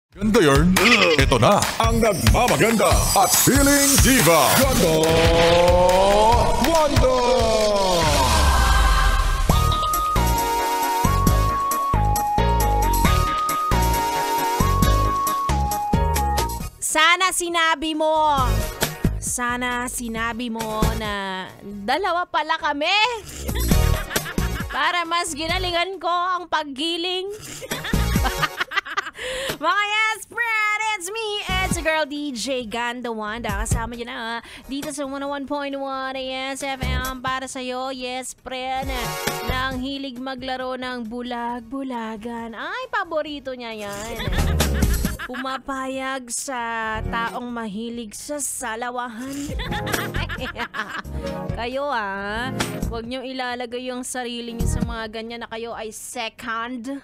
Ganda yarn. Ito na ang nagmamaganda at feeling diva. Ganda Wanda! Sana sinabi mo na dalawa pala kami. Para mas ginalingan ko ang paggiling. Mga yes, friend, it's me. It's a girl, DJ Ganda Wanda. Kasama niyo na dito sa 101.1 Yes FM para sa'yo, yes, friend, na ang hilig maglaro ng bulag-bulagan. Ay, paborito niya yan. Pumapayag sa taong mahilig sa salawahan. Kayo huwag niyo ilalagay yung sarili niyo sa mga ganyan na kayo ay second.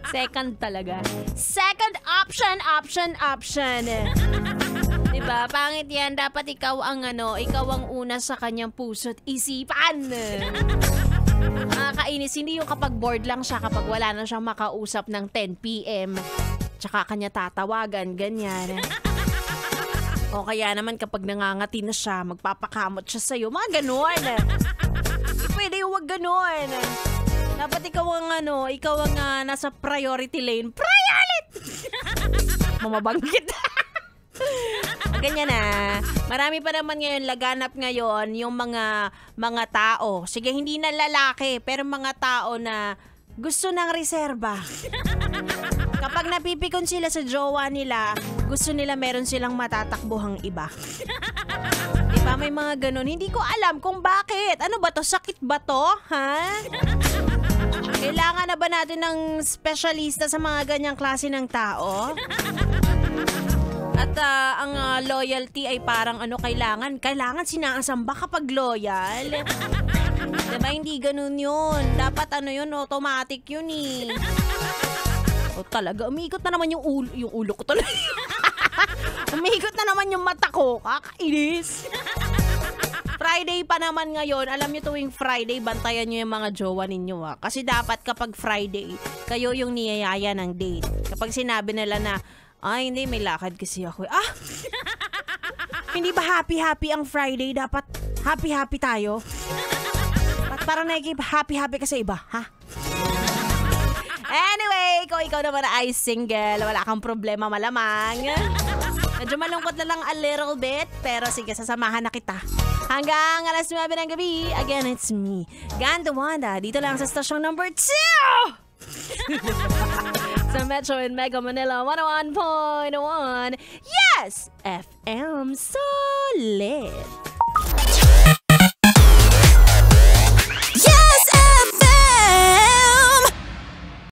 Second talaga. Second option. Diba? Pangit yan. Dapat ikaw ang una sa kanyang puso't isipan. Kainis, hindi yung kapag bored lang siya, kapag wala na siyang makausap ng 10 p.m. Tsaka kanya tatawagan, ganyan. O kaya naman kapag nangangati na siya, magpapakamot siya sa'yo, mga ganon. Pwede yung wag ganon. Dapat ikaw ang nasa priority lane. Mamabanggit. Ganyan Marami pa naman ngayon, laganap ngayon yung mga tao. Sige, hindi na lalaki, pero mga tao na gusto ng reserba. Kapag napipikon sila sa jowa nila, gusto nila meron silang matatakbuhang iba. Diba, may mga ganun. Hindi ko alam kung bakit. Ano ba to? Sakit ba to? Kailangan na ba natin ng specialista sa mga ganyang klase ng tao? At ang loyalty ay parang kailangan sinaasamba kapag loyal. Diba, hindi ganun yun. Dapat automatic yun O talaga, umiikot na naman yung ulo ko talaga. Umiikot na naman yung mata ko. Kakainis. Friday pa naman ngayon. Alam niyo tuwing Friday, bantayan niyo yung mga jowa ninyo Kasi dapat kapag Friday, kayo yung niyayaya ng date. Kapag sinabi nila na, hindi, may lakad kasi ako. Hindi ba happy-happy ang Friday? Dapat happy-happy tayo. Para happy-happy ka sa iba, Anyway, kung ikaw naman ay single, wala kang problema malamang. Medyo malungkot na lang a little bit, pero sige, sasamahan na kita. Hanggang alas 9 ng gabi, again, it's me, Ganda Wanda, dito lang sa station number 2! Sa Metro and Mega Manila 101.1 Yes! FM Solid!